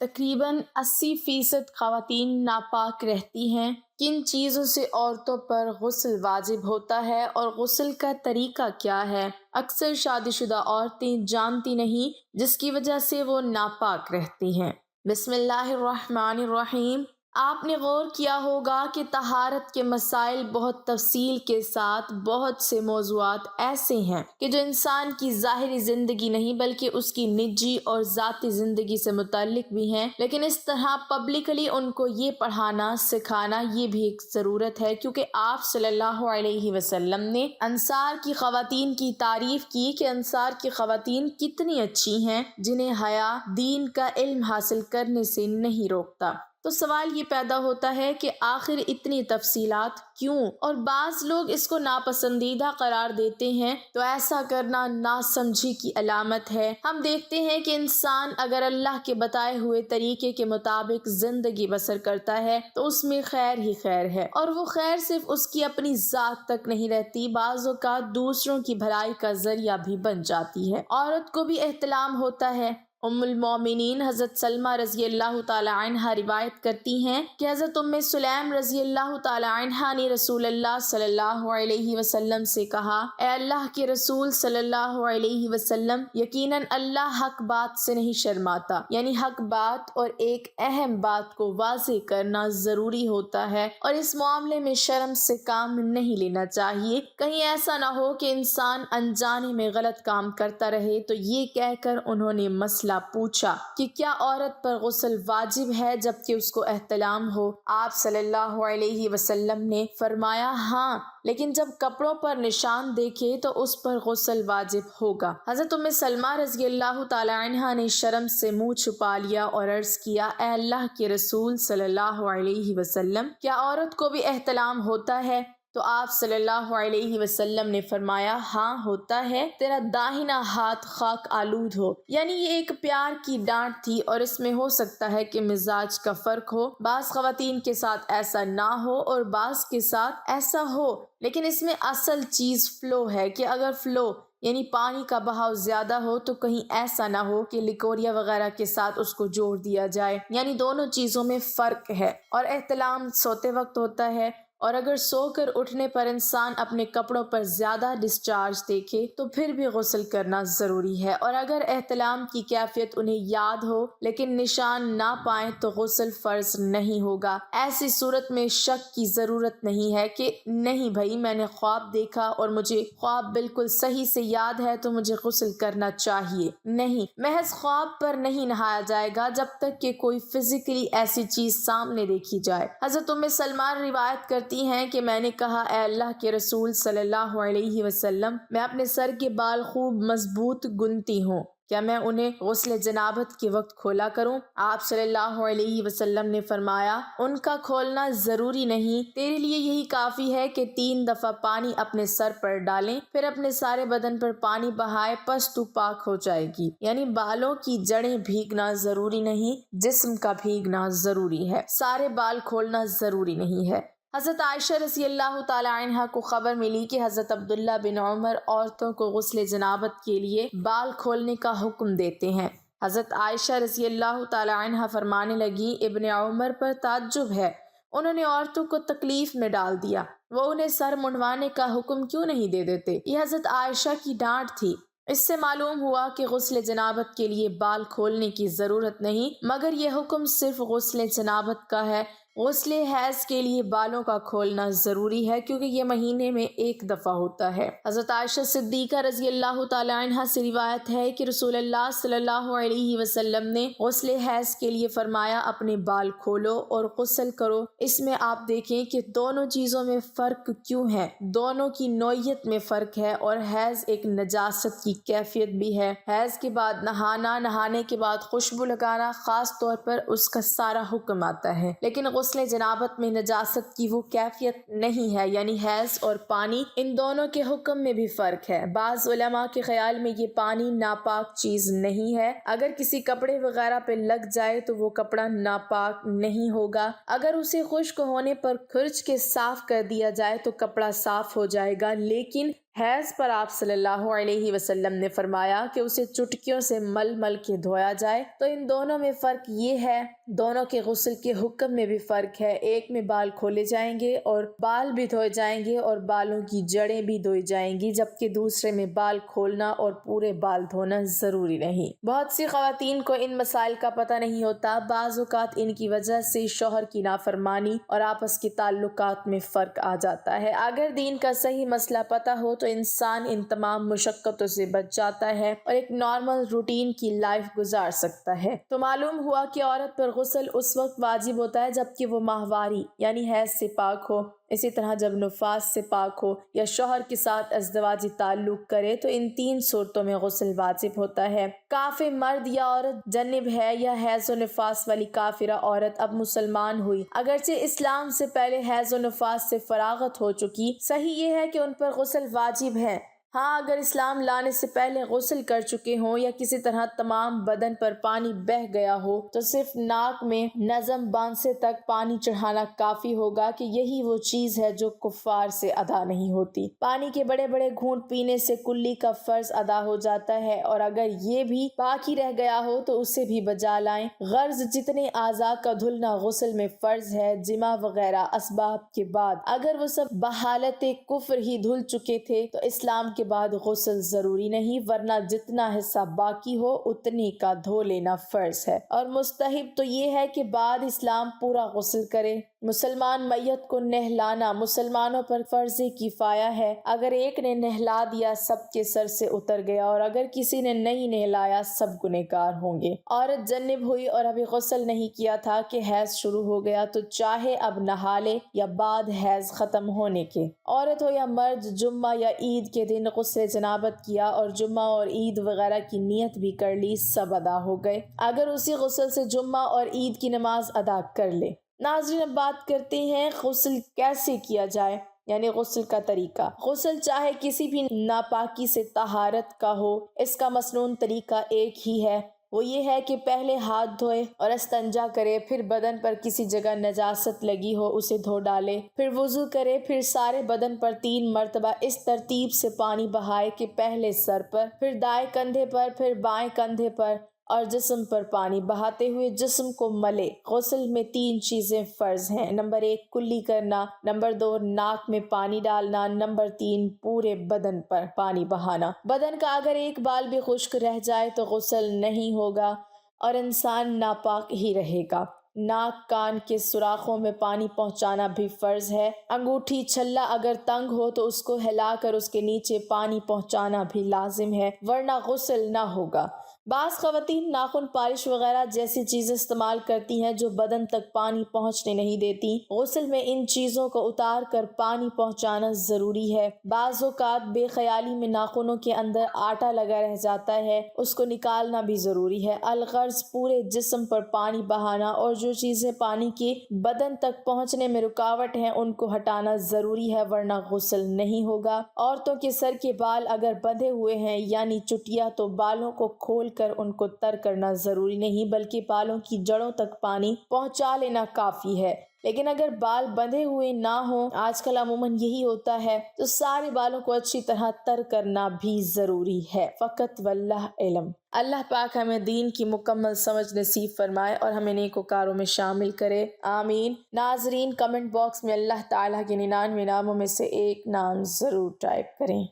تقریباً 80% خواتین ناپاک رہتی ہیں۔ کن چیزوں سے عورتوں پر غسل واجب ہوتا ہے اور غسل کا طریقہ کیا ہے؟ اکثر شادی شدہ عورتیں جانتی نہیں، جس کی وجہ سے وہ ناپاک رہتی ہیں۔ بسم اللہ الرحمن الرحیم۔ آپ نے غور کیا ہوگا کہ طہارت کے مسائل بہت تفصیل کے ساتھ بہت سے موضوعات ایسے ہیں کہ جو انسان کی ظاہری زندگی نہیں بلکہ اس کی نجی اور ذاتی زندگی سے متعلق بھی ہیں، لیکن اس طرح پبلکلی ان کو یہ پڑھانا سکھانا یہ بھی ایک ضرورت ہے، کیونکہ آپ صلی اللہ علیہ وسلم نے انصار کی خواتین کی تعریف کی کہ انصار کی خواتین کتنی اچھی ہیں جنہیں حیا دین کا علم حاصل کرنے سے نہیں روکتا۔ تو سوال یہ پیدا ہوتا ہے کہ آخر اتنی تفصیلات کیوں؟ اور بعض لوگ اس کو ناپسندیدہ قرار دیتے ہیں، تو ایسا کرنا ناسمجھی کی علامت ہے۔ ہم دیکھتے ہیں کہ انسان اگر اللہ کے بتائے ہوئے طریقے کے مطابق زندگی بسر کرتا ہے تو اس میں خیر ہی خیر ہے، اور وہ خیر صرف اس کی اپنی ذات تک نہیں رہتی، بعض اوقات دوسروں کی بھلائی کا ذریعہ بھی بن جاتی ہے۔ عورت کو بھی احتلام ہوتا ہے۔ ام المومنین حضرت سلمہ رضی اللہ تعالی عنہ روایت کرتی ہیں کہ حضرت ام سلیم رضی اللہ تعالی عنہ نے رسول اللہ صلی اللہ علیہ وسلم سے کہا، اے اللہ کے رسول صلی اللہ علیہ وسلم، یقیناً اللہ حق بات سے نہیں شرماتا، یعنی حق بات اور ایک اہم بات کو واضح کرنا ضروری ہوتا ہے، اور اس معاملے میں شرم سے کام نہیں لینا چاہیے۔ کہیں ایسا نہ ہو کہ انسان انجانے میں غلط کام کرتا رہے۔ تو یہ کہہ کر انہوں نے مسئلہ پوچھا کہ کیا عورت پر غسل واجب ہے جبکہ اس کو احتلام ہو؟ آپ صلی اللہ علیہ وسلم نے فرمایا ہاں، لیکن جب کپڑوں پر نشان دیکھے تو اس پر غسل واجب ہوگا۔ حضرت ام سلمہ رضی اللہ تعالی عنہ نے شرم سے منہ چھپا لیا اور عرض کیا، اے اللہ کے رسول صلی اللہ علیہ وسلم، کیا عورت کو بھی احتلام ہوتا ہے؟ تو آپ صلی اللہ علیہ وسلم نے فرمایا ہاں ہوتا ہے، تیرا داہنا ہاتھ خاک آلود ہو۔ یعنی یہ ایک پیار کی ڈانٹ تھی، اور اس میں ہو سکتا ہے کہ مزاج کا فرق ہو، بعض خواتین کے ساتھ ایسا نہ ہو اور بعض کے ساتھ ایسا ہو، لیکن اس میں اصل چیز فلو ہے کہ اگر فلو یعنی پانی کا بہاؤ زیادہ ہو تو کہیں ایسا نہ ہو کہ لیکوریا وغیرہ کے ساتھ اس کو جوڑ دیا جائے، یعنی دونوں چیزوں میں فرق ہے۔ اور احتلام سوتے وقت ہوتا ہے، اور اگر سو کر اٹھنے پر انسان اپنے کپڑوں پر زیادہ ڈسچارج دیکھے تو پھر بھی غسل کرنا ضروری ہے، اور اگر احتلام کی کیفیت انہیں یاد ہو لیکن نشان نہ پائیں تو غسل فرض نہیں ہوگا۔ ایسی صورت میں شک کی ضرورت نہیں ہے کہ نہیں بھائی میں نے خواب دیکھا اور مجھے خواب بالکل صحیح سے یاد ہے تو مجھے غسل کرنا چاہیے۔ نہیں، محض خواب پر نہیں نہایا جائے گا جب تک کہ کوئی فزیکلی ایسی چیز سامنے دیکھی جائے۔ حضرت ام سلمہ روایت کرتی ہیں کہ میں نے کہا، اے اللہ کے رسول صلی اللہ علیہ وسلم، میں اپنے سر کے بال خوب مضبوط گنتی ہوں، کیا میں انہیں غسل جنابت کے وقت کھولا کروں؟ آپ صلی اللہ علیہ وسلم نے فرمایا، ان کا کھولنا ضروری نہیں، تیرے لیے یہی کافی ہے کہ 3 دفعہ پانی اپنے سر پر ڈالیں، پھر اپنے سارے بدن پر پانی بہائے، پس تو پاک ہو جائے گی۔ یعنی بالوں کی جڑیں بھیگنا ضروری نہیں، جسم کا بھیگنا ضروری ہے، سارے بال کھولنا ضروری نہیں ہے۔ حضرت عائشہ رضی اللہ تعالی عنہ کو خبر ملی کہ حضرت عبداللہ بن عمر عورتوں کو غسل جنابت کے لیے بال کھولنے کا حکم دیتے ہیں۔ حضرت عائشہ رضی اللہ تعالی عنہ فرمانے لگی، ابن عمر پر تعجب ہے، انہوں نے عورتوں کو تکلیف میں ڈال دیا، وہ انہیں سر منڈوانے کا حکم کیوں نہیں دے دیتے؟ یہ حضرت عائشہ کی ڈانٹ تھی۔ اس سے معلوم ہوا کہ غسل جنابت کے لیے بال کھولنے کی ضرورت نہیں، مگر یہ حکم صرف غسل جنابت کا ہے۔ غسل حیض کے لیے بالوں کا کھولنا ضروری ہے کیونکہ یہ مہینے میں 1 دفعہ ہوتا ہے۔ حضرت عائشہ صدیقہ رضی اللہ تعالی عنہ سے روایت ہے کہ رسول اللہ صلی اللہ علیہ وسلم نے غسل حیض کے لیے فرمایا، اپنے بال کھولو اور غسل کرو۔ اس میں آپ دیکھیں کہ دونوں چیزوں میں فرق کیوں ہے، دونوں کی نوعیت میں فرق ہے، اور حیض ایک نجاست کی کیفیت بھی ہے۔ حیض کے بعد نہانا، نہانے کے بعد خوشبو لگانا، خاص طور پر اس کا سارا حکم آتا ہے، لیکن غسل جنابت میں نجاست کی وہ کیفیت نہیں ہے، یعنی حیض اور پانی، ان دونوں کے حکم میں بھی فرق ہے۔ بعض علماء کے خیال میں یہ پانی ناپاک چیز نہیں ہے، اگر کسی کپڑے وغیرہ پہ لگ جائے تو وہ کپڑا ناپاک نہیں ہوگا، اگر اسے خشک ہونے پر کھرچ کے صاف کر دیا جائے تو کپڑا صاف ہو جائے گا، لیکن حیض پر آپ صلی اللہ علیہ وسلم نے فرمایا کہ اسے چٹکیوں سے مل مل کے دھویا جائے۔ تو ان دونوں میں فرق یہ ہے، دونوں کے غسل کے حکم میں بھی فرق ہے۔ ایک میں بال کھولے جائیں گے اور بال بھی دھوئے جائیں گے اور بالوں کی جڑیں بھی دھوئی جائیں گی، جبکہ دوسرے میں بال کھولنا اور پورے بال دھونا ضروری نہیں۔ بہت سی خواتین کو ان مسائل کا پتہ نہیں ہوتا، بعض اوقات ان کی وجہ سے شوہر کی نافرمانی اور آپس کے تعلقات میں فرق آ جاتا ہے۔ اگر دین کا صحیح مسئلہ پتہ ہو تو انسان ان تمام مشقتوں سے بچ جاتا ہے اور ایک نارمل روٹین کی لائف گزار سکتا ہے۔ تو معلوم ہوا کہ عورت پر غسل اس وقت واجب ہوتا ہے جبکہ وہ ماہواری یعنی حیض سے پاک ہو، اسی طرح جب نفاس سے پاک ہو یا شوہر کے ساتھ ازدواجی تعلق کرے تو ان 3 صورتوں میں غسل واجب ہوتا ہے۔ کافر مرد یا عورت جنب ہے یا حیض و نفاس والی کافرہ عورت اب مسلمان ہوئی، اگرچہ اسلام سے پہلے حیض و نفاس سے فراغت ہو چکی، صحیح یہ ہے کہ ان پر غسل واجب ہے۔ ہاں، اگر اسلام لانے سے پہلے غسل کر چکے ہوں یا کسی طرح تمام بدن پر پانی بہہ گیا ہو تو صرف ناک میں نظم باندھنے تک پانی چڑھانا کافی ہوگا کہ یہی وہ چیز ہے جو کفار سے ادا نہیں ہوتی۔ پانی کے بڑے بڑے گھونٹ پینے سے کلی کا فرض ادا ہو جاتا ہے، اور اگر یہ بھی باقی رہ گیا ہو تو اسے بھی بجا لائیں۔ غرض جتنے اعضاء کا دھلنا غسل میں فرض ہے، جماع وغیرہ اسباب کے بعد اگر وہ سب بحالت کفر ہی دھل چکے تھے تو اسلام کے بعد غسل ضروری نہیں، ورنہ جتنا حصہ باقی ہو اتنی کا دھو لینا فرض ہے۔ اور مستحب تو یہ ہے کہ بعد اسلام پورا غسل کرے۔ مسلمان میت کو نہلانا مسلمانوں پر فرض کفایہ ہے، اگر ایک نے نہلا دیا سب کے سر سے اتر گیا، اور اگر کسی نے نہیں نہلایا سب گنہگار ہوں گے۔ عورت جنب ہوئی اور ابھی غسل نہیں کیا تھا کہ حیض شروع ہو گیا تو چاہے اب نہا لے یا بعد حیض ختم ہونے کے۔ عورت ہو یا مرد، جمعہ یا عید کے دن غسل جنابت کیا اور جمعہ اور عید وغیرہ کی نیت بھی کر لی، سب ادا ہو گئے اگر اسی غسل سے جمعہ اور عید کی نماز ادا کر لے۔ ناظرین، اب بات کرتے ہیں غسل کیسے کیا جائے، یعنی غسل کا طریقہ۔ غسل چاہے کسی بھی ناپاکی سے طہارت کا ہو، اس کا مسنون طریقہ ایک ہی ہے، وہ یہ ہے کہ پہلے ہاتھ دھوئے اور استنجا کرے، پھر بدن پر کسی جگہ نجاست لگی ہو اسے دھو ڈالے، پھر وضو کرے، پھر سارے بدن پر 3 مرتبہ اس ترتیب سے پانی بہائے کہ پہلے سر پر، پھر دائیں کندھے پر، پھر بائیں کندھے پر اور جسم پر پانی بہاتے ہوئے جسم کو ملے۔ غسل میں 3 چیزیں فرض ہیں: نمبر 1 کلی کرنا، نمبر 2 ناک میں پانی ڈالنا، نمبر 3 پورے بدن پر پانی بہانا۔ بدن کا اگر ایک بال بھی خشک رہ جائے تو غسل نہیں ہوگا اور انسان ناپاک ہی رہے گا۔ ناک کان کے سوراخوں میں پانی پہنچانا بھی فرض ہے۔ انگوٹھی چھلا اگر تنگ ہو تو اس کو ہلا کر اس کے نیچے پانی پہنچانا بھی لازم ہے، ورنہ غسل نہ ہوگا۔ بعض خواتین ناخن پالش وغیرہ جیسی چیزیں استعمال کرتی ہیں جو بدن تک پانی پہنچنے نہیں دیتی، غسل میں ان چیزوں کو اتار کر پانی پہنچانا ضروری ہے۔ بعض اوقات بے خیالی میں ناخنوں کے اندر آٹا لگا رہ جاتا ہے، اس کو نکالنا بھی ضروری ہے۔ الغرض پورے جسم پر پانی بہانا اور جو چیزیں پانی کے بدن تک پہنچنے میں رکاوٹ ہیں ان کو ہٹانا ضروری ہے، ورنہ غسل نہیں ہوگا۔ عورتوں کے سر کے بال اگر بندھے ہوئے ہیں یعنی چٹیا تو بالوں کو کھول کر ان کو تر کرنا ضروری نہیں، بلکہ بالوں کی جڑوں تک پانی پہنچا لینا کافی ہے۔ لیکن اگر بال بندھے ہوئے نہ ہوں، آج کل عموماً یہی ہوتا ہے، تو سارے بالوں کو اچھی طرح تر کرنا بھی ضروری ہے۔ فقط واللہ علم۔ اللہ پاک ہمیں دین کی مکمل سمجھ نصیب فرمائے اور ہمیں نیکوکاروں میں شامل کرے، آمین۔ ناظرین، کمنٹ باکس میں اللہ تعالیٰ کے 99 ناموں میں سے ایک نام ضرور ٹائپ کریں۔